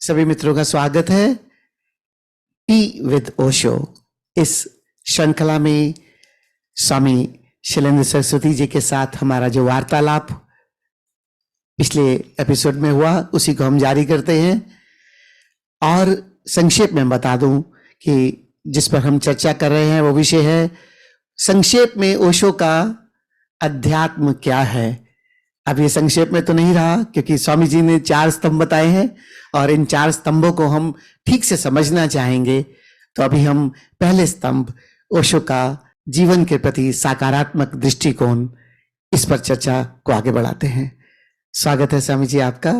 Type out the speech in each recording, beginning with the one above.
सभी मित्रों का स्वागत है टी विद ओशो इस श्रृंखला में। स्वामी शैलेंद्र सरस्वती जी के साथ हमारा जो वार्तालाप पिछले एपिसोड में हुआ उसी को हम जारी करते हैं। और संक्षेप में बता दूं कि जिस पर हम चर्चा कर रहे हैं वो विषय है संक्षेप में ओशो का अध्यात्म क्या है। अब ये संक्षेप में तो नहीं रहा क्योंकि स्वामी जी ने 4 स्तंभ बताए हैं और इन 4 स्तंभों को हम ठीक से समझना चाहेंगे। तो अभी हम पहले स्तंभ ओशो का जीवन के प्रति सकारात्मक दृष्टिकोण इस पर चर्चा को आगे बढ़ाते हैं। स्वागत है स्वामी जी आपका।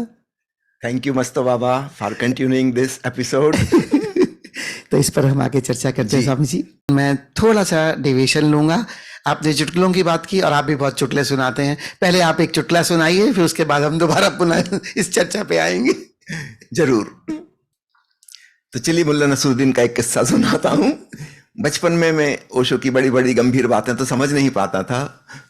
Thank you Masto Baba for continuing this episode. तो इस पर हम आगे चर्चा करते हैं स्वामी जी। मैं थोड़ा सा डेविएशन लूंगा। आपने चुटकुलों की बात की और आप भी बहुत चुटकुले सुनाते हैं। पहले आप एक चुटकुला सुनाइए, फिर उसके बाद हम दोबारा पुनः इस चर्चा पे आएंगे। जरूर। तो चलिए मुल्ला नसरुद्दीन का एक किस्सा सुनाता हूँ। बचपन में मैं ओशो की बड़ी बड़ी गंभीर बातें तो समझ नहीं पाता था,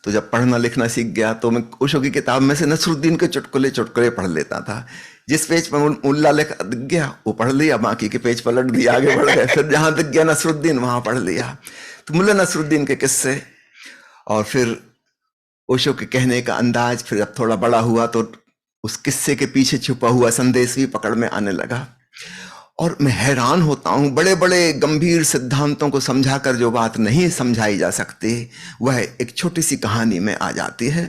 तो जब पढ़ना लिखना सीख गया तो मैं ओशो की किताब में से नसरुद्दीन के चुटकुले चुटकुले पढ़ लेता था। जिस पेज पर मुल्ला लिख दिख गया वो पढ़ लिया, बाकी के पेज पलट दिया, आगे बढ़ गए। फिर जहां दिख गया नसरुद्दीन वहां पढ़ लिया। तो मुल्ला नसरुद्दीन के किस्से और फिर ओशो के कहने का अंदाज, फिर अब थोड़ा बड़ा हुआ तो उस किस्से के पीछे छुपा हुआ संदेश भी पकड़ में आने लगा। और मैं हैरान होता हूं, बड़े बड़े गंभीर सिद्धांतों को समझाकर जो बात नहीं समझाई जा सकती वह एक छोटी सी कहानी में आ जाती है।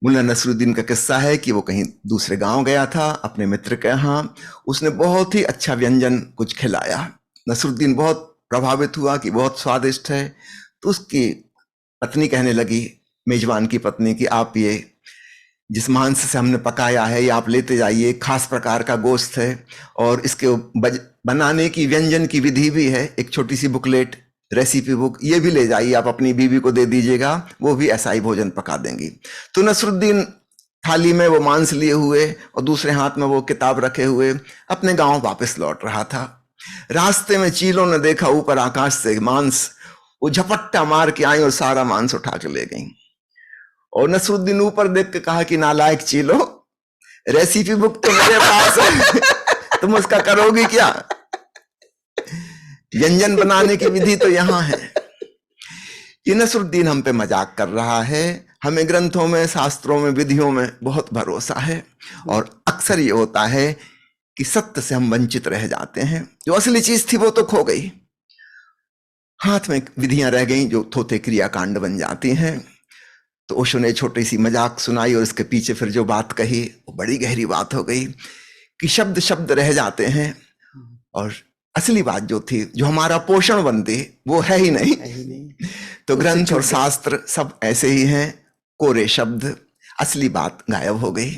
मुल्ला नसरुद्दीन का किस्सा है कि वो कहीं दूसरे गांव गया था अपने मित्र के यहाँ। उसने बहुत ही अच्छा व्यंजन कुछ खिलाया। नसरुद्दीन बहुत प्रभावित हुआ कि बहुत स्वादिष्ट है। तो उसकी पत्नी कहने लगी, मेजबान की पत्नी, कि आप ये जिस मांस से हमने पकाया है ये आप लेते जाइए, खास प्रकार का गोश्त है और इसके बनाने की व्यंजन की विधि भी है, एक छोटी सी बुकलेट, रेसिपी बुक, ये भी ले जाइए, आप अपनी बीवी को दे दीजिएगा, वो भी ऐसा ही भोजन पका देंगी। तो नसरुद्दीन थाली में वो मांस लिए हुए और दूसरे हाथ में वो किताब रखे हुए अपने गांव वापस लौट रहा था। रास्ते में चीलों ने देखा ऊपर आकाश से मांस, वो झपट्टा मार के आई और सारा मांस उठा के ले गई। और नसरुद्दीन ऊपर देख के कहा कि नालायक चीलो, रेसिपी बुक तो मेरे पास है, तुम उसका करोगी क्या? व्यंजन बनाने की विधि तो यहां है। ये नसरुद्दीन हम पे मजाक कर रहा है। हमें ग्रंथों में, शास्त्रों में, विधियों में बहुत भरोसा है और अक्सर ये होता है कि सत्य से हम वंचित रह जाते हैं। जो असली चीज थी वो तो खो गई, हाथ में विधियां रह गई जो थोथे क्रियाकांड बन जाती हैं। तो ओशो ने छोटी सी मजाक सुनाई और उसके पीछे फिर जो बात कही वो बड़ी गहरी बात हो गई कि शब्द शब्द रह जाते हैं और असली बात जो थी, जो हमारा पोषण बनती, वो है ही नहीं। तो ग्रंथ और शास्त्र सब ऐसे ही हैं, कोरे शब्द, असली बात गायब हो गई।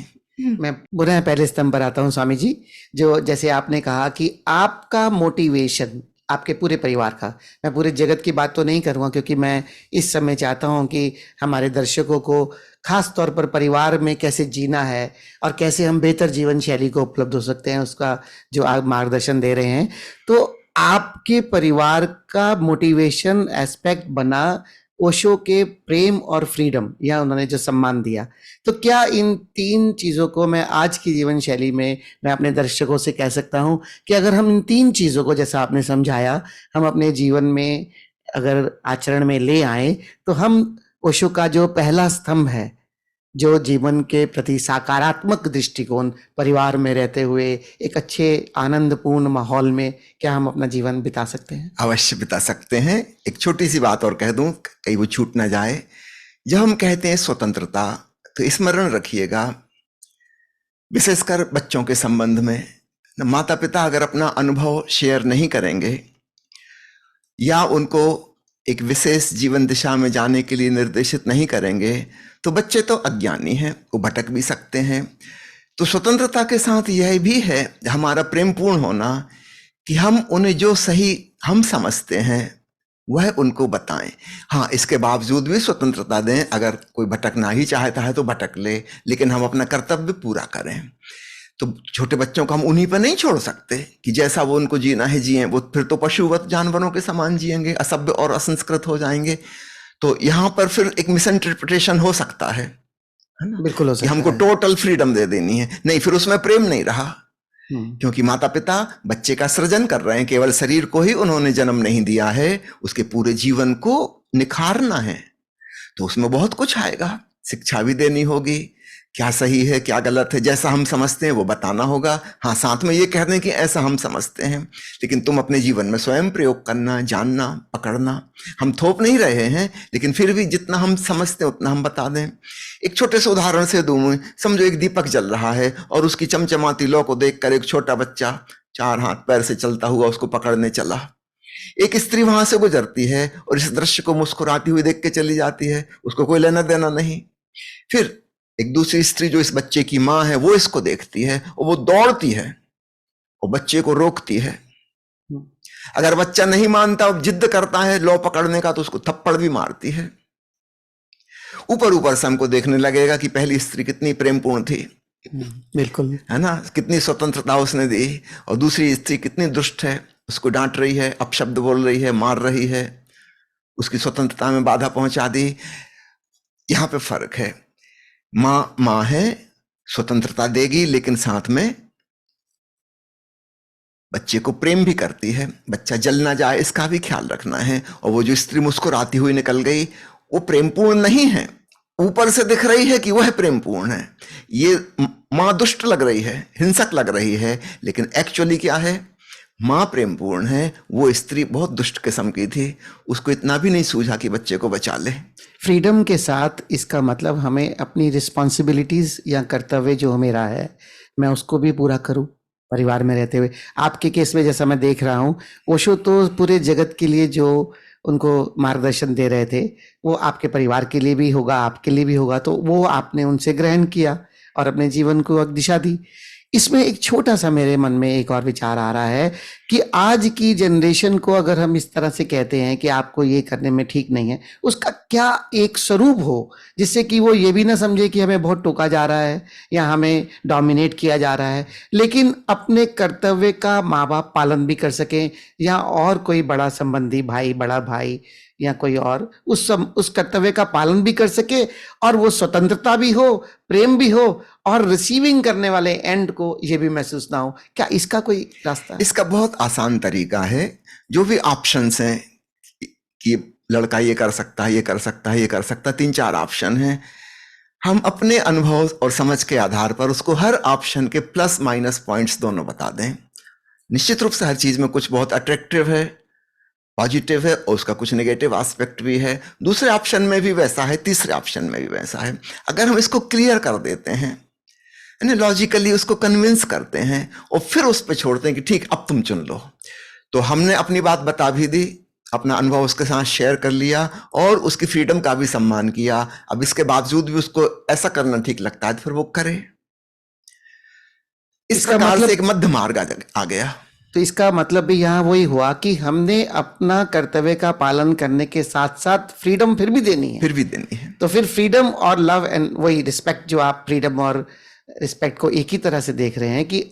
मैं पुनः पहले स्तंभ पर आता हूँ स्वामी जी। जो जैसे आपने कहा कि आपका मोटिवेशन आपके पूरे परिवार का, मैं पूरे जगत की बात तो नहीं करूँगा क्योंकि मैं इस समय चाहता हूँ कि हमारे दर्शकों को खास तौर पर परिवार में कैसे जीना है और कैसे हम बेहतर जीवन शैली को उपलब्ध हो सकते हैं उसका जो आप मार्गदर्शन दे रहे हैं। तो आपके परिवार का मोटिवेशन एस्पेक्ट बना ओशो के प्रेम और फ्रीडम, या उन्होंने जो सम्मान दिया। तो क्या इन 3 चीज़ों को मैं आज की जीवन शैली में मैं अपने दर्शकों से कह सकता हूं कि अगर हम इन 3 चीज़ों को जैसा आपने समझाया हम अपने जीवन में अगर आचरण में ले आए तो हम ओशो का जो पहला स्तंभ है, जो जीवन के प्रति सकारात्मक दृष्टिकोण, परिवार में रहते हुए एक अच्छे आनंदपूर्ण माहौल में क्या हम अपना जीवन बिता सकते हैं? अवश्य बिता सकते हैं। एक छोटी सी बात और कह दूं, कहीं वो छूट ना जाए। जब हम कहते हैं स्वतंत्रता तो स्मरण रखिएगा, विशेषकर बच्चों के संबंध में, माता पिता अगर अपना अनुभव शेयर नहीं करेंगे या उनको एक विशेष जीवन दिशा में जाने के लिए निर्देशित नहीं करेंगे तो बच्चे तो अज्ञानी हैं, वो भटक भी सकते हैं। तो स्वतंत्रता के साथ यह भी है हमारा प्रेमपूर्ण होना कि हम उन्हें जो सही हम समझते हैं वह उनको बताएं। हाँ, इसके बावजूद भी स्वतंत्रता दें, अगर कोई भटकना ही चाहता है तो भटक ले, लेकिन हम अपना कर्तव्य पूरा करें। तो छोटे बच्चों को हम उन्हीं पर नहीं छोड़ सकते कि जैसा वो उनको जीना है जिए, वो फिर तो पशुवत जानवरों के समान जिएंगे, असभ्य और असंस्कृत हो जाएंगे। तो यहाँ पर फिर एक मिस इंटरप्रिटेशन हो सकता है ना? बिल्कुल हो सकता है। हमको टोटल फ्रीडम दे देनी है, नहीं, फिर उसमें प्रेम नहीं रहा। क्योंकि माता पिता बच्चे का सृजन कर रहे हैं, केवल शरीर को ही उन्होंने जन्म नहीं दिया है, उसके पूरे जीवन को निखारना है। तो उसमें बहुत कुछ आएगा, शिक्षा भी देनी होगी, क्या सही है क्या गलत है, जैसा हम समझते हैं वो बताना होगा। हाँ, साथ में ये कह दें कि ऐसा हम समझते हैं, लेकिन तुम अपने जीवन में स्वयं प्रयोग करना, जानना, पकड़ना। हम थोप नहीं रहे हैं, लेकिन फिर भी जितना हम समझते हैं उतना हम बता दें। एक छोटे से उदाहरण से दूं, समझो एक दीपक जल रहा है और उसकी चमचमाती लौ को देखकर एक छोटा बच्चा 4 हाथ पैर से चलता हुआ उसको पकड़ने चला। एक स्त्री वहां से गुजरती है और इस दृश्य को मुस्कुराती हुई देख के चली जाती है, उसको कोई लेना देना नहीं। फिर एक दूसरी स्त्री जो इस बच्चे की मां है, वो इसको देखती है और वो दौड़ती है और बच्चे को रोकती है। अगर बच्चा नहीं मानता और जिद करता है लौ पकड़ने का, तो उसको थप्पड़ भी मारती है। ऊपर ऊपर से हमको देखने लगेगा कि पहली स्त्री कितनी प्रेमपूर्ण थी, बिल्कुल, है ना, कितनी स्वतंत्रता उसने दी, और दूसरी स्त्री कितनी दुष्ट है, उसको डांट रही है, अपशब्द बोल रही है, मार रही है, उसकी स्वतंत्रता में बाधा पहुंचा दी। यहां पे फर्क है। मां है, स्वतंत्रता देगी, लेकिन साथ में बच्चे को प्रेम भी करती है, बच्चा जल ना जाए इसका भी ख्याल रखना है। और वो जो स्त्री मुस्कुराती हुई निकल गई, वो प्रेमपूर्ण नहीं है, ऊपर से दिख रही है कि वह प्रेमपूर्ण है। ये मां दुष्ट लग रही है, हिंसक लग रही है, लेकिन एक्चुअली क्या है, मां प्रेमपूर्ण है। वो स्त्री बहुत दुष्ट किस्म की थी, उसको इतना भी नहीं सूझा कि बच्चे को बचा ले। फ्रीडम के साथ इसका मतलब हमें अपनी रिस्पॉन्सिबिलिटीज या कर्तव्य जो मेरा है मैं उसको भी पूरा करूं परिवार में रहते हुए। आपके केस में जैसा मैं देख रहा हूं, ओशो तो पूरे जगत के लिए जो उनको मार्गदर्शन दे रहे थे वो आपके परिवार के लिए भी होगा, आपके लिए भी होगा, तो वो आपने उनसे ग्रहण किया और अपने जीवन को एक दिशा दी। इसमें एक छोटा सा मेरे मन में एक और विचार आ रहा है कि आज की जनरेशन को अगर हम इस तरह से कहते हैं कि आपको ये करने में ठीक नहीं है, उसका क्या एक स्वरूप हो जिससे कि वो ये भी ना समझे कि हमें बहुत टोका जा रहा है या हमें डोमिनेट किया जा रहा है, लेकिन अपने कर्तव्य का माँ बाप पालन भी कर सकें, या और कोई बड़ा संबंधी, भाई, बड़ा भाई या कोई और उस कर्तव्य का पालन भी कर सके, और वो स्वतंत्रता भी हो, प्रेम भी हो, और रिसीविंग करने वाले एंड को ये भी महसूस ना हो। क्या इसका कोई रास्ता है? इसका बहुत आसान तरीका है। जो भी ऑप्शंस हैं कि लड़का ये कर सकता है, ये कर सकता है, ये कर सकता है, 3-4 ऑप्शन हैं, हम अपने अनुभव और समझ के आधार पर उसको हर ऑप्शन के प्लस माइनस पॉइंट्स दोनों बता दें। निश्चित रूप से हर चीज में कुछ बहुत अट्रैक्टिव है, पॉजिटिव है, और उसका कुछ नेगेटिव एस्पेक्ट भी है। दूसरे ऑप्शन में भी वैसा है, तीसरे ऑप्शन में भी वैसा है। अगर हम इसको क्लियर कर देते हैं, यानी लॉजिकली उसको कन्विंस करते हैं और फिर उस पर छोड़ते हैं कि ठीक अब तुम चुन लो, तो हमने अपनी बात बता भी दी, अपना अनुभव उसके साथ शेयर कर लिया और उसकी फ्रीडम का भी सम्मान किया। अब इसके बावजूद भी उसको ऐसा करना ठीक लगता है तो फिर वो करे। इस इसका प्रकार मतलब से एक मध्य मार्ग आ गया। तो इसका मतलब भी यहाँ वही हुआ कि हमने अपना कर्तव्य का पालन करने के साथ साथ फ्रीडम फिर भी देनी है। फिर भी देनी है। तो फिर फ्रीडम और लव एंड वही रिस्पेक्ट, जो आप फ्रीडम और रिस्पेक्ट को एक ही तरह से देख रहे हैं कि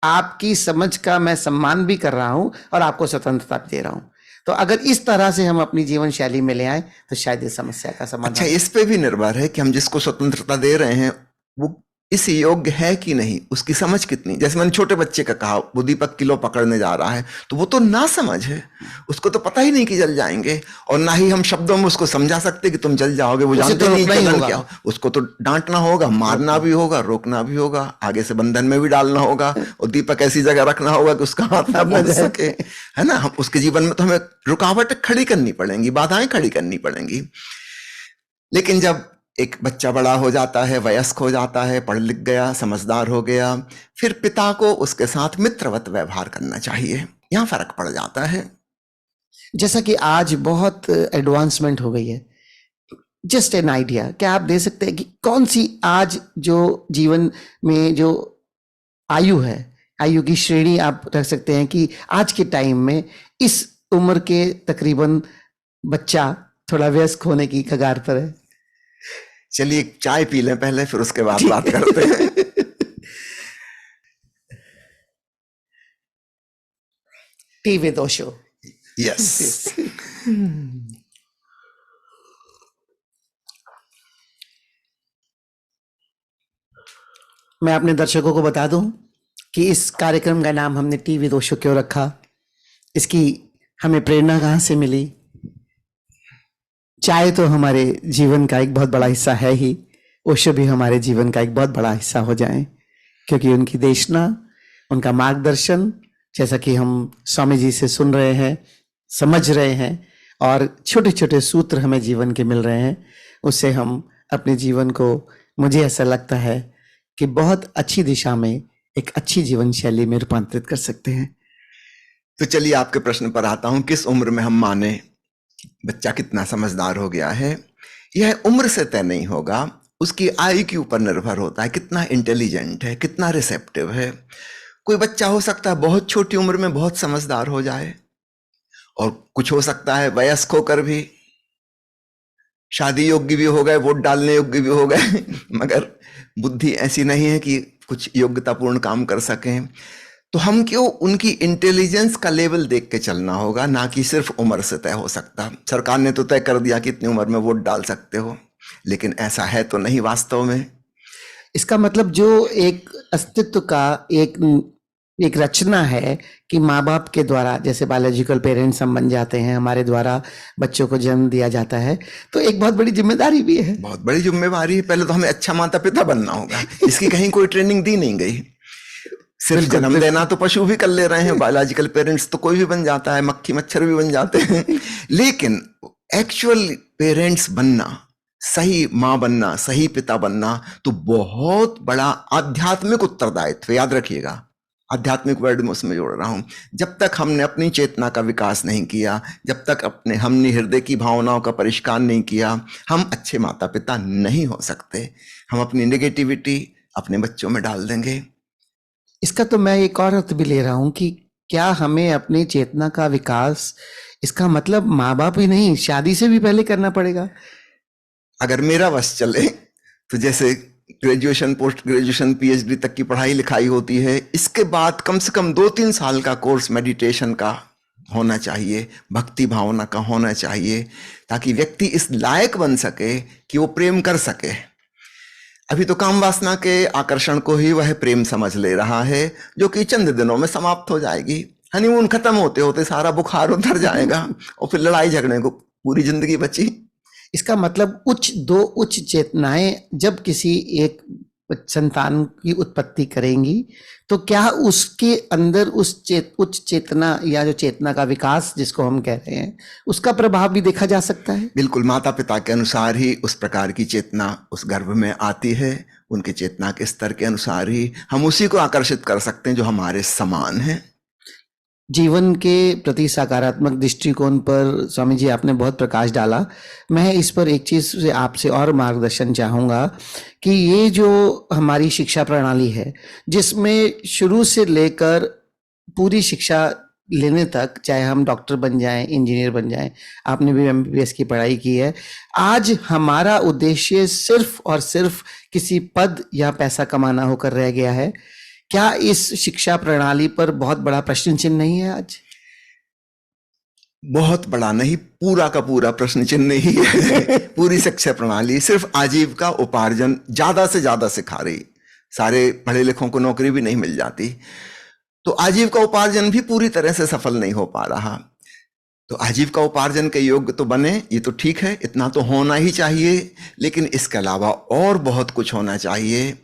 आपकी समझ का मैं सम्मान भी कर रहा हूं और आपको स्वतंत्रता भी दे रहा हूं। तो अगर इस तरह से हम अपनी जीवन शैली में ले आए तो शायद इस समस्या का अच्छा, समाधान। इस पे भी निर्भर है कि हम जिसको स्वतंत्रता दे रहे हैं वो इस योग्य है कि नहीं, उसकी समझ कितनी। जैसे मैंने छोटे बच्चे का कहा, वो दीपक किलो पकड़ने जा रहा है, तो वो तो ना समझ है, उसको तो पता ही नहीं कि जल जाएंगे, और ना ही हम शब्दों में उसको समझा सकते कि तुम जल जाओगे। वो उसे जानते तो नहीं रोकना ही जलन होगा। क्या। उसको तो डांटना होगा, मारना भी होगा, रोकना भी होगा, आगे से बंधन में भी डालना होगा, और दीपक ऐसी जगह रखना होगा कि उसका हाथ ना पहुंच सके, है ना। हम उसके जीवन में तो हमें रुकावटें खड़ी करनी पड़ेंगी, बाधाएं खड़ी करनी पड़ेंगी। लेकिन जब एक बच्चा बड़ा हो जाता है, वयस्क हो जाता है, पढ़ लिख गया, समझदार हो गया, फिर पिता को उसके साथ मित्रवत व्यवहार करना चाहिए। यहां फर्क पड़ जाता है। जैसा कि आज बहुत एडवांसमेंट हो गई है, जस्ट एन आइडिया, क्या आप दे सकते हैं कि कौन सी आज जो जीवन में जो आयु है, आयु की श्रेणी आप रख सकते हैं कि आज के टाइम में इस उम्र के तकरीबन बच्चा थोड़ा वयस्क होने की कगार पर है? चलिए चाय पी लें पहले, फिर उसके बाद ठीक बात करते हैं। T with Osho. यस। मैं अपने दर्शकों को बता दूं कि इस कार्यक्रम का नाम हमने टी विद ओशो क्यों रखा, इसकी हमें प्रेरणा कहाँ से मिली। चाय तो हमारे जीवन का एक बहुत बड़ा हिस्सा है ही, ओशो भी हमारे जीवन का एक बहुत बड़ा हिस्सा हो जाए, क्योंकि उनकी देशना, उनका मार्गदर्शन, जैसा कि हम स्वामी जी से सुन रहे हैं, समझ रहे हैं, और छोटे छोटे सूत्र हमें जीवन के मिल रहे हैं, उससे हम अपने जीवन को, मुझे ऐसा लगता है कि बहुत अच्छी दिशा में, एक अच्छी जीवन शैली में रूपांतरित कर सकते हैं। तो चलिए आपके प्रश्न पर आता हूं, किस उम्र में हम माने बच्चा कितना समझदार हो गया है। यह उम्र से तय नहीं होगा, उसकी आयु के ऊपर निर्भर होता है, कितना इंटेलिजेंट है, कितना रिसेप्टिव है। कोई बच्चा हो सकता है बहुत छोटी उम्र में बहुत समझदार हो जाए, और कुछ हो सकता है वयस्क होकर भी शादी योग्य भी हो गए, वोट डालने योग्य भी हो गए मगर बुद्धि ऐसी नहीं है कि कुछ योग्यतापूर्ण काम कर सकें। तो हम क्यों, उनकी इंटेलिजेंस का लेवल देख के चलना होगा, ना कि सिर्फ उम्र से तय हो सकता। सरकार ने तो तय कर दिया कि इतनी उम्र में वोट डाल सकते हो, लेकिन ऐसा है तो नहीं वास्तव में। इसका मतलब जो एक अस्तित्व का एक रचना है कि माँ बाप के द्वारा, जैसे बायोलॉजिकल पेरेंट्स हम बन जाते हैं, हमारे द्वारा बच्चों को जन्म दिया जाता है, तो एक बहुत बड़ी जिम्मेदारी भी है। बहुत बड़ी जिम्मेदारी है। पहले तो हमें अच्छा माता पिता बनना होगा, इसकी कहीं कोई ट्रेनिंग दी नहीं गई। सिर्फ जन्म देना तो पशु भी कर ले रहे हैं, बायोलॉजिकल पेरेंट्स तो कोई भी बन जाता है, मक्खी मच्छर भी बन जाते हैं लेकिन एक्चुअल पेरेंट्स बनना, सही माँ बनना, सही पिता बनना, तो बहुत बड़ा आध्यात्मिक उत्तरदायित्व। याद रखिएगा, आध्यात्मिक वर्ड में उसमें जोड़ रहा हूं। जब तक हमने अपनी चेतना का विकास नहीं किया, जब तक हमने हृदय की भावनाओं का परिष्कार नहीं किया, हम अच्छे माता पिता नहीं हो सकते। हम अपनी नेगेटिविटी अपने बच्चों में डाल देंगे। इसका तो मैं एक और अर्थ भी ले रहा हूं कि क्या हमें अपनी चेतना का विकास, इसका मतलब माँ बाप ही नहीं, शादी से भी पहले करना पड़ेगा। अगर मेरा बस चले तो जैसे ग्रेजुएशन, पोस्ट ग्रेजुएशन, पीएचडी तक की पढ़ाई लिखाई होती है, इसके बाद कम से कम 2-3 साल का कोर्स मेडिटेशन का होना चाहिए, भक्ति भावना का होना चाहिए, ताकि व्यक्ति इस लायक बन सके कि वो प्रेम कर सके। अभी तो काम वासना के आकर्षण को ही वह प्रेम समझ ले रहा है, जो कि चंद दिनों में समाप्त हो जाएगी। हनीमून खत्म होते होते सारा बुखार उतर जाएगा और फिर लड़ाई झगड़े को पूरी जिंदगी बची। इसका मतलब दो उच्च चेतनाएं जब किसी एक संतान की उत्पत्ति करेंगी, तो क्या उसके अंदर उच्च चेतना या जो चेतना का विकास जिसको हम कह रहे हैं, उसका प्रभाव भी देखा जा सकता है। बिल्कुल, माता पिता के अनुसार ही उस प्रकार की चेतना उस गर्भ में आती है। उनके चेतना के स्तर के अनुसार ही हम उसी को आकर्षित कर सकते हैं जो हमारे समान है। जीवन के प्रति सकारात्मक दृष्टिकोण पर स्वामी जी आपने बहुत प्रकाश डाला। मैं इस पर एक चीज से आपसे और मार्गदर्शन चाहूँगा कि ये जो हमारी शिक्षा प्रणाली है, जिसमें शुरू से लेकर पूरी शिक्षा लेने तक, चाहे हम डॉक्टर बन जाएं, इंजीनियर बन जाएं, आपने भी एमबीबीएस की पढ़ाई की है, आज हमारा उद्देश्य सिर्फ और सिर्फ किसी पद या पैसा कमाना होकर रह गया है। क्या इस शिक्षा प्रणाली पर बहुत बड़ा प्रश्न चिन्ह नहीं है आज? बहुत बड़ा नहीं, पूरा का पूरा प्रश्न चिन्ह ही है पूरी शिक्षा प्रणाली सिर्फ आजीविका उपार्जन ज्यादा से ज्यादा सिखा रही। सारे पढ़े लिखों को नौकरी भी नहीं मिल जाती, तो आजीविका उपार्जन भी पूरी तरह से सफल नहीं हो पा रहा। तो आजीविका उपार्जन के योग्य तो बने, ये तो ठीक है, इतना तो होना ही चाहिए, लेकिन इसके अलावा और बहुत कुछ होना चाहिए।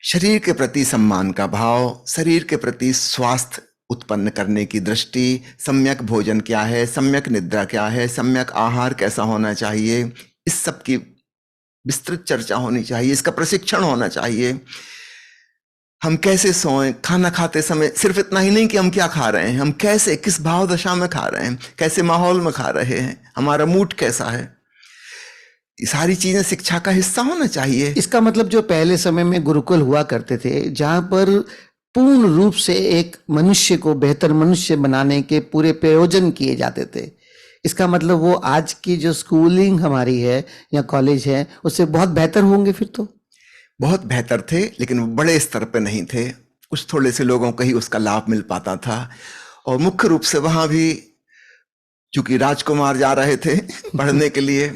शरीर के प्रति सम्मान का भाव, शरीर के प्रति स्वास्थ्य उत्पन्न करने की दृष्टि, सम्यक भोजन क्या है, सम्यक निद्रा क्या है, सम्यक आहार कैसा होना चाहिए, इस सब की विस्तृत चर्चा होनी चाहिए, इसका प्रशिक्षण होना चाहिए। हम कैसे सोएं, खाना खाते समय सिर्फ इतना ही नहीं कि हम क्या खा रहे हैं, हम कैसे, किस भाव दशा में खा रहे हैं, कैसे माहौल में खा रहे हैं, हमारा मूड कैसा है, ये सारी चीजें शिक्षा का हिस्सा होना चाहिए। इसका मतलब जो पहले समय में गुरुकुल हुआ करते थे, जहां पर पूर्ण रूप से एक मनुष्य को बेहतर मनुष्य बनाने के पूरे प्रयोजन किए जाते थे, इसका मतलब वो आज की जो स्कूलिंग हमारी है या कॉलेज है, उससे बहुत बेहतर होंगे। फिर तो बहुत बेहतर थे, लेकिन वो बड़े स्तर पे नहीं थे, कुछ थोड़े से लोगों को ही उसका लाभ मिल पाता था। और मुख्य रूप से वहां भी चूंकि राजकुमार जा रहे थे पढ़ने के लिए,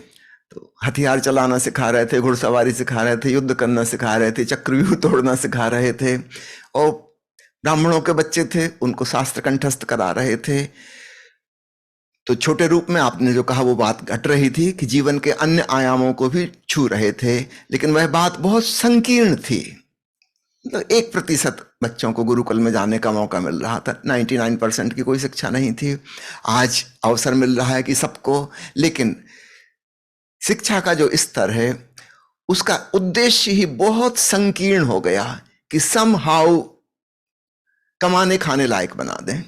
तो हथियार चलाना सिखा रहे थे, घुड़सवारी सिखा रहे थे, युद्ध करना सिखा रहे थे, चक्रव्यूह तोड़ना सिखा रहे थे, और ब्राह्मणों के बच्चे थे, उनको शास्त्र कंठस्थ करा रहे थे। तो छोटे रूप में आपने जो कहा वो बात घट रही थी कि जीवन के अन्य आयामों को भी छू रहे थे, लेकिन वह बात बहुत संकीर्ण थी। मतलब 1% बच्चों को गुरुकुल में जाने का मौका मिल रहा था, 99% की कोई शिक्षा नहीं थी। आज अवसर मिल रहा है कि सबको, लेकिन शिक्षा का जो स्तर है उसका उद्देश्य ही बहुत संकीर्ण हो गया कि समहाउ कमाने खाने लायक बना दें,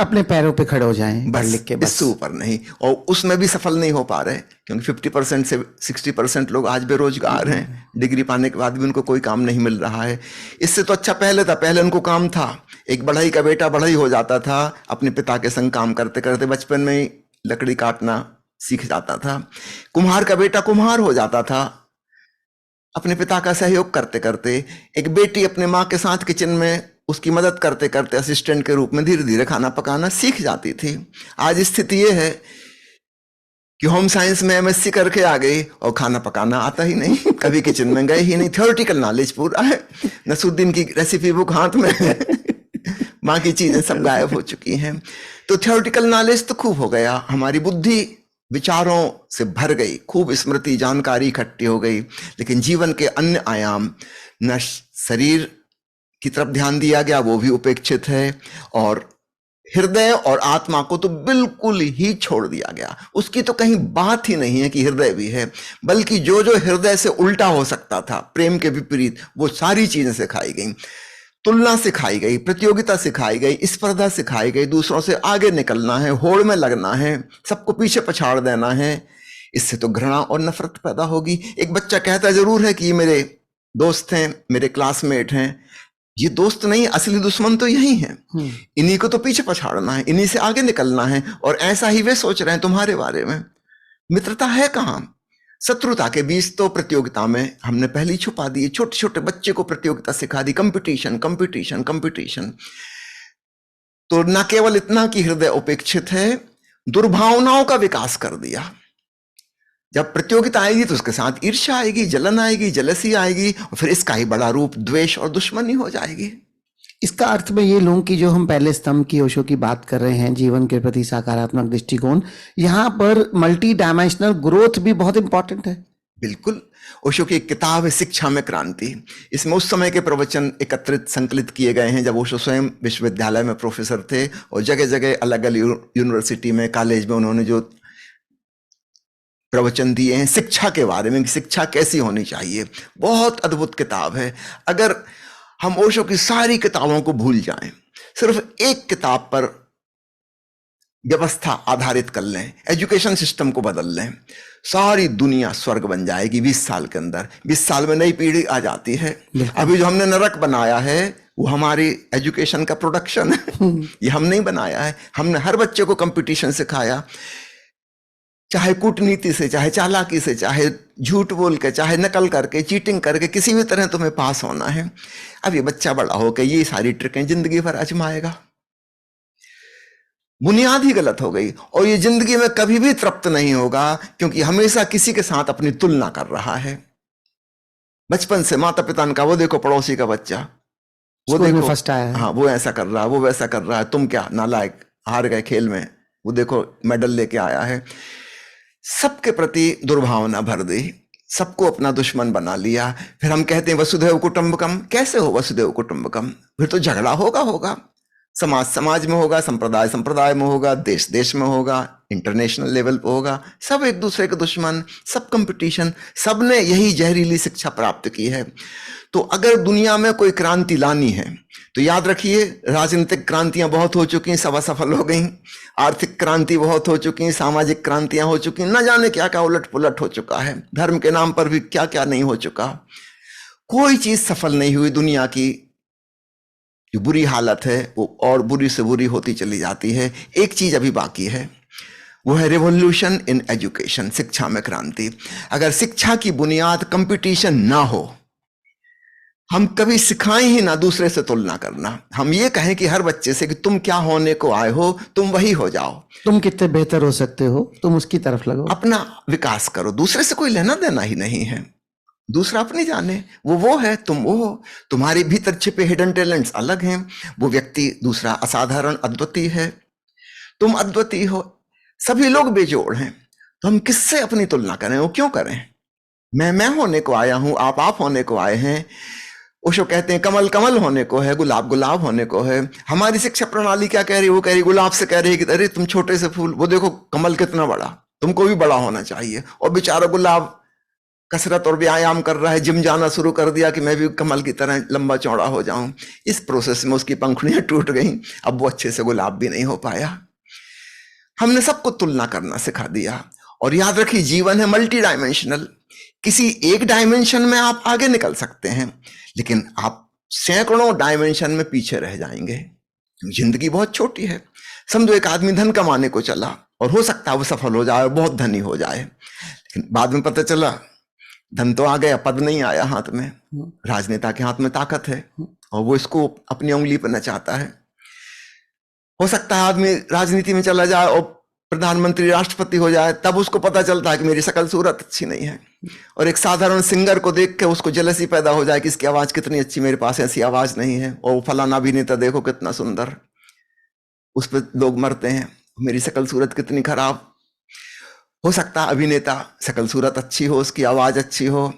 अपने पैरों पे खड़े हो जाएं पढ़ बस, लिख के, बस। इससे ऊपर नहीं। और उसमें भी सफल नहीं हो पा रहे, क्योंकि 50% से 60% लोग आज बेरोजगार हैं, डिग्री पाने के बाद भी उनको कोई काम नहीं मिल रहा है। इससे तो अच्छा पहले था, पहले उनको काम था। एक बढ़ई का बेटा बढ़ई हो जाता था, अपने पिता के संग काम करते करते बचपन में ही लकड़ी काटना सीख जाता था। कुम्हार का बेटा कुम्हार हो जाता था अपने पिता का सहयोग करते करते। एक बेटी अपने माँ के साथ किचन में उसकी मदद करते करते असिस्टेंट के रूप में धीरे धीरे खाना पकाना सीख जाती थी। आज स्थिति यह है कि होम साइंस में एमएससी करके आ गई और खाना पकाना आता ही नहीं, कभी किचन में गए ही नहीं। थ्योरेटिकल नॉलेज पूरा है, नसरुद्दीन की रेसिपी बुक हाथ में है, बाकी चीजें सब गायब हो चुकी हैं। तो थ्योरेटिकल नॉलेज तो खूब हो गया, हमारी बुद्धि विचारों से भर गई, खूब स्मृति जानकारी इकट्ठी हो गई, लेकिन जीवन के अन्य आयाम, न शरीर की तरफ ध्यान दिया गया, वो भी उपेक्षित है, और हृदय और आत्मा को तो बिल्कुल ही छोड़ दिया गया। उसकी तो कहीं बात ही नहीं है कि हृदय भी है, बल्कि जो जो हृदय से उल्टा हो सकता था, प्रेम के विपरीत, वो सारी चीजें सिखाई गई। तुलना सिखाई गई, प्रतियोगिता सिखाई गई, स्पर्धा सिखाई गई, दूसरों से आगे निकलना है, होड़ में लगना है, सबको पीछे पछाड़ देना है। इससे तो घृणा और नफरत पैदा होगी। एक बच्चा कहता जरूर है कि ये मेरे दोस्त हैं, मेरे क्लासमेट हैं, ये दोस्त नहीं, असली दुश्मन तो यही है। इन्हीं को तो पीछे पछाड़ना है, इन्हीं से आगे निकलना है, और ऐसा ही वे सोच रहे हैं तुम्हारे बारे में। मित्रता है कहां? शत्रुता के बीज तो प्रतियोगिता में हमने पहले ही छुपा दिए। छोटे छोटे बच्चे को प्रतियोगिता सिखा दी, कंपटीशन कंपटीशन कंपटीशन। तो न केवल इतना कि हृदय उपेक्षित है, दुर्भावनाओं का विकास कर दिया। जब प्रतियोगिता आएगी तो उसके साथ ईर्ष्या आएगी, जलन आएगी, जलसी आएगी, और फिर इसका ही बड़ा रूप द्वेष और दुश्मनी हो जाएगी। इसका अर्थ मैं ये लूं कि जो हम पहले स्तंभ की ओशो की बात कर रहे हैं, जीवन के प्रति सकारात्मक दृष्टिकोण, यहाँ पर मल्टी डायमेंशनल ग्रोथ भी बहुत इंपॉर्टेंट है। बिल्कुल। ओशो की एक किताब है शिक्षा में क्रांति, इसमें उस समय के प्रवचन एकत्रित संकलित किए गए हैं जब ओशो स्वयं विश्वविद्यालय में प्रोफेसर थे, और जगह जगह अलग अलग यूनिवर्सिटी में, कॉलेज में उन्होंने जो प्रवचन दिए हैं शिक्षा के बारे में कि शिक्षा कैसी होनी चाहिए। बहुत अद्भुत किताब है। अगर हम ओशो की सारी किताबों को भूल जाएं, सिर्फ एक किताब पर व्यवस्था आधारित कर लें, एजुकेशन सिस्टम को बदल लें, सारी दुनिया स्वर्ग बन जाएगी 20 साल के अंदर। 20 साल में नई पीढ़ी आ जाती है। अभी जो हमने नरक बनाया है वो हमारी एजुकेशन का प्रोडक्शन है, ये हम नहीं बनाया है। हमने हर बच्चे को कंपटीशन सिखाया, चाहे कूटनीति से, चाहे चालाकी से, चाहे झूठ बोल के, चाहे नकल करके, चीटिंग करके, किसी भी तरह तुम्हें पास होना है। अब ये बच्चा बड़ा होकर ये सारी ट्रिकें जिंदगी भर आजमाएगा। बुनियाद ही गलत हो गई, और ये जिंदगी में कभी भी तृप्त नहीं होगा, क्योंकि हमेशा किसी के साथ अपनी तुलना कर रहा है। बचपन से माता पिता का, वो देखो पड़ोसी का बच्चा, वो देखो फर्स्ट आया है, हाँ वो ऐसा कर रहा है, वो वैसा कर रहा है, तुम क्या नालायक, हार गए खेल में, वो देखो मेडल लेके आया है। सबके प्रति दुर्भावना भर दी, सबको अपना दुश्मन बना लिया। फिर हम कहते हैं वसुधैव कुटुंबकम। कैसे हो वसुधैव कुटुंबकम? फिर तो झगड़ा होगा, समाज समाज में होगा, संप्रदाय संप्रदाय में होगा, देश देश में होगा, इंटरनेशनल लेवल पे होगा। सब एक दूसरे के दुश्मन, सब कंपटीशन। सबने यही जहरीली शिक्षा प्राप्त की है। तो अगर दुनिया में कोई क्रांति लानी है तो याद रखिए, राजनीतिक क्रांतियां बहुत हो चुकी, सब असफल हो गई। आर्थिक क्रांति बहुत हो चुकी, सामाजिक क्रांतियां हो चुकी, न जाने क्या क्या उलट पुलट हो चुका है। धर्म के नाम पर भी क्या क्या नहीं हो चुका। कोई चीज सफल नहीं हुई। दुनिया की जो बुरी हालत है वो और बुरी से बुरी होती चली जाती है। एक चीज अभी बाकी है, वो है रिवॉल्यूशन इन एजुकेशन, शिक्षा में क्रांति। अगर शिक्षा की बुनियाद कंपटीशन ना हो, हम कभी सिखाएं ही ना दूसरे से तुलना करना, हम ये कहें कि हर बच्चे से कि तुम क्या होने को आए हो, तुम वही हो जाओ, तुम कितने बेहतर हो सकते हो, तुम उसकी तरफ लगो, अपना विकास करो, दूसरे से कोई लेना देना ही नहीं है। दूसरा अपनी जाने, वो है, तुम वो हो। तुम्हारे भीतर छिपे हिडन टैलेंट्स अलग हैं, वो व्यक्ति दूसरा असाधारण अद्वितीय है, तुम अद्वितीय हो। सभी लोग बेजोड़ हैं, तो हम किससे अपनी तुलना करें, वो क्यों करें? मैं होने को आया हूं, आप होने को आए हैं। ओशो कहते हैं कमल कमल होने को है, गुलाब गुलाब होने को है। हमारी शिक्षा प्रणाली क्या कह रही है? वो कह रही गुलाब से कह रही है कि अरे तुम छोटे से फूल, वो देखो कमल कितना बड़ा, तुमको भी बड़ा होना चाहिए। और बेचारा गुलाब कसरत और व्यायाम कर रहा है, जिम जाना शुरू कर दिया कि मैं भी कमल की तरह लंबा चौड़ा हो जाऊं। इस प्रोसेस में उसकी पंखुड़ियां टूट गईं, अब वो अच्छे से गुलाब भी नहीं हो पाया। हमने सबको तुलना करना सिखा दिया। और याद रखिए, जीवन है मल्टी डायमेंशनल। किसी एक डायमेंशन में आप आगे निकल सकते हैं, लेकिन आप सैकड़ों डायमेंशन में पीछे रह जाएंगे। जिंदगी बहुत छोटी है। समझो एक आदमी धन कमाने को चला, और हो सकता है वो सफल हो जाए, बहुत धनी हो जाए, लेकिन बाद में पता चला धन तो आ गया, पद नहीं आया हाथ में। राजनेता के हाथ में ताकत है और वो इसको अपनी उंगली पर नचाता है। हो सकता है आदमी राजनीति में चला जाए और प्रधानमंत्री राष्ट्रपति हो जाए, तब उसको पता चलता है कि मेरी शकल सूरत अच्छी नहीं है। और एक साधारण सिंगर को देख के उसको जेलसी पैदा हो जाए कि इसकी आवाज कितनी अच्छी, मेरे पास ऐसी आवाज नहीं है। और वो फलाना अभिनेता देखो कितना सुंदर, उस पर लोग मरते हैं, मेरी शकल सूरत कितनी खराब। हो सकता है अभिनेता शकल सूरत अच्छी हो, उसकी आवाज अच्छी हो,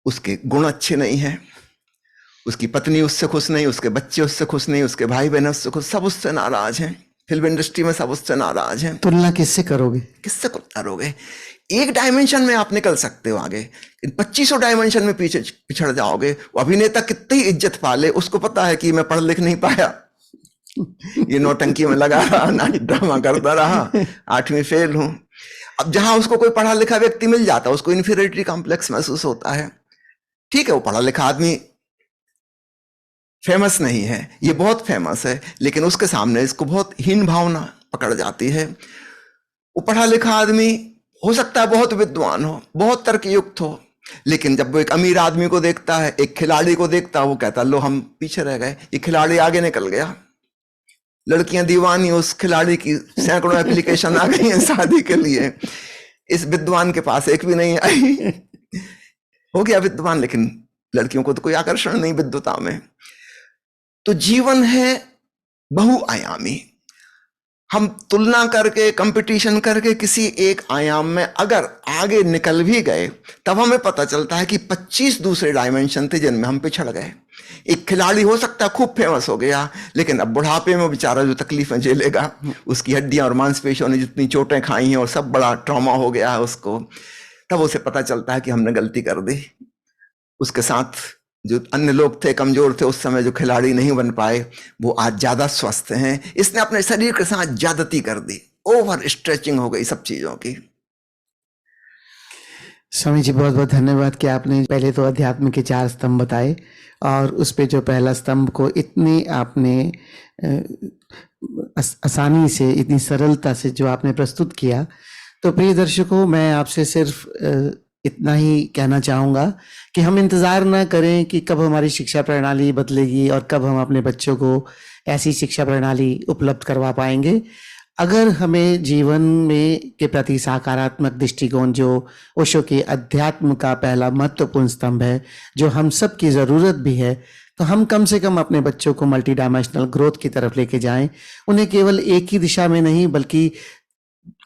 उसके गुण अच्छे नहीं है, उसकी पत्नी उससे खुश नहीं, उसके बच्चे उससे खुश नहीं, उसके भाई बहन उससे खुश, सब उससे नाराज हैं। फिल्म इंडस्ट्री में सब उससे नाराज हैं। तुलना किससे करोगे? किससे करोगे? एक डायमेंशन में आप निकल सकते हो आगे, 2500 डायमेंशन में पीछे पिछड़ जाओगे। वो अभिनेता कितनी इज्जत पाले, उसको पता है कि मैं पढ़ लिख नहीं पाया, ये नौटंकी में लगा रहा, नाटक ड्रामा करता रहा, 8वीं फेल हूं। अब जहां उसको कोई पढ़ा लिखा व्यक्ति मिल जाता है, उसको इन्फीरियरिटी कॉम्प्लेक्स महसूस होता है। ठीक है, वो पढ़ा लिखा आदमी फेमस नहीं है, ये बहुत फेमस है, लेकिन उसके सामने इसको बहुत हीन भावना पकड़ जाती है। वो पढ़ा लिखा आदमी हो सकता है बहुत विद्वान हो, बहुत तर्कयुक्त हो, लेकिन जब वो एक अमीर आदमी को देखता है, एक खिलाड़ी को देखता है, वो कहता लो हम पीछे रह गए, ये खिलाड़ी आगे निकल गया। लड़कियां दीवानी उस खिलाड़ी की, सैकड़ों एप्लीकेशन आ गई हैं शादी के लिए, इस विद्वान के पास एक भी नहीं आई। हो गया विद्वान, लेकिन लड़कियों को तो कोई आकर्षण नहीं विद्वता में। तो जीवन है बहुआयामी। हम तुलना करके, कंपटीशन करके किसी एक आयाम में अगर आगे निकल भी गए, तब हमें पता चलता है कि 25 दूसरे डायमेंशन थे जिनमें हम पिछड़ गए। एक खिलाड़ी हो सकता है खूब फेमस हो गया, लेकिन अब बुढ़ापे में बेचारा जो तकलीफें झेलेगा, उसकी हड्डियां और मांसपेशियों ने जितनी चोटें खाई हैं और सब बड़ा ट्रॉमा हो गया है उसको, तब उसे पता चलता है कि हमने गलती कर दी। उसके साथ जो अन्य लोग थे, कमजोर थे उस समय, जो खिलाड़ी नहीं बन पाए, वो आज ज्यादा स्वस्थ हैं। इसने अपने शरीर के साथ ज्यादती कर दी, ओवर स्ट्रेचिंग हो गई सब चीजों की। स्वामी जी बहुत बहुत धन्यवाद कि आपने पहले तो अध्यात्म के 4 स्तंभ बताए, और उस पे जो पहला स्तंभ को इतनी आपने आसानी से, इतनी सरलता से जो आपने प्रस्तुत किया। तो प्रिय दर्शकों, मैं आपसे सिर्फ इतना ही कहना चाहूँगा कि हम इंतज़ार ना करें कि कब हमारी शिक्षा प्रणाली बदलेगी और कब हम अपने बच्चों को ऐसी शिक्षा प्रणाली उपलब्ध करवा पाएंगे। अगर हमें जीवन में के प्रति सकारात्मक दृष्टिकोण, जो ओशो के अध्यात्म का पहला महत्वपूर्ण स्तंभ है, जो हम सब की ज़रूरत भी है, तो हम कम से कम अपने बच्चों को मल्टी डायमेंशनल ग्रोथ की तरफ लेके जाएं। उन्हें केवल एक ही दिशा में नहीं, बल्कि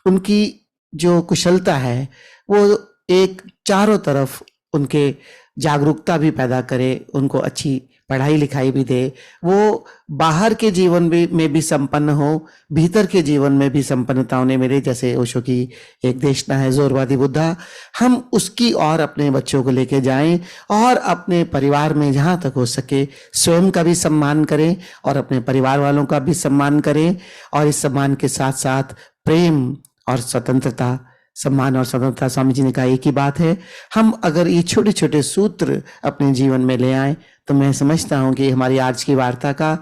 उनकी जो कुशलता है वो एक चारों तरफ उनके जागरूकता भी पैदा करे, उनको अच्छी पढ़ाई लिखाई भी दे, वो बाहर के जीवन में भी संपन्न हो, भीतर के जीवन में भी संपन्नता उन्हें मिले। जैसे ओशो की एक देशना है जोरवादी बुद्धा, हम उसकी और अपने बच्चों को लेके जाएं, और अपने परिवार में जहाँ तक हो सके स्वयं का भी सम्मान करें और अपने परिवार वालों का भी सम्मान करें। और इस सम्मान के साथ साथ प्रेम और स्वतंत्रता, सम्मान और स्वतंत्रता, स्वामी जी ने कहा एक ही बात है। हम अगर ये छोटे छोटे सूत्र अपने जीवन में ले आए, तो मैं समझता हूँ कि हमारी आज की वार्ता का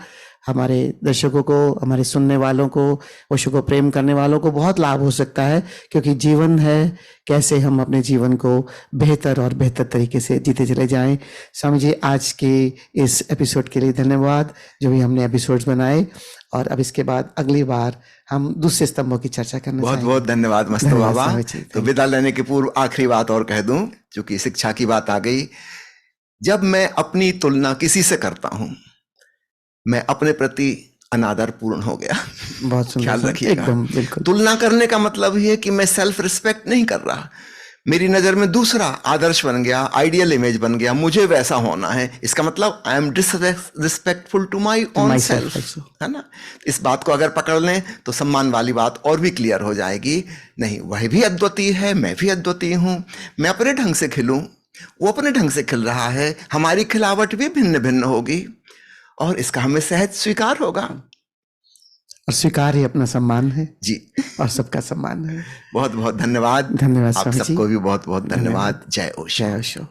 हमारे दर्शकों को, हमारे सुनने वालों को, ओशो को प्रेम करने वालों को बहुत लाभ हो सकता है। क्योंकि जीवन है कैसे हम अपने जीवन को बेहतर और बेहतर तरीके से जीते चले जाएं। स्वामी जी, आज के इस एपिसोड के लिए धन्यवाद, जो भी हमने एपिसोड्स बनाए। और अब इसके बाद अगली बार हम दूसरे स्तंभों की चर्चा करना बहुत बहुत धन्यवाद मस्तु बाबा। तो विदा लेने के पूर्व आखिरी बात और कह दूं चूंकि शिक्षा की बात आ गई, जब मैं अपनी तुलना किसी से करता हूं, मैं अपने प्रति अनादर पूर्ण हो गया। बहुत सुंदर ख्याल सर, रखिएगा, एकदम बिल्कुल। तुलना करने का मतलब ये है कि मैं सेल्फ रिस्पेक्ट नहीं कर रहा। मेरी नजर में दूसरा आदर्श बन गया, आइडियल इमेज बन गया, मुझे वैसा होना है, इसका मतलब I am disrespectful to my To own myself self, also. है ना। इस बात को अगर पकड़ लें तो सम्मान वाली बात और भी क्लियर हो जाएगी। नहीं, वह भी अद्वितीय है, मैं भी अद्वितीय हूं। मैं अपने ढंग से खिलूं, वो अपने ढंग से खिल रहा है, हमारी खिलावट भी भिन्न भिन्न होगी और इसका हमें सहज स्वीकार होगा। और स्वीकार ही अपना सम्मान है जी, और सबका सम्मान है। बहुत बहुत धन्यवाद। धन्यवाद आप स्वामी जी। सबको भी बहुत बहुत धन्यवाद। धन्यवाद। जय ओशो। जय ओशो।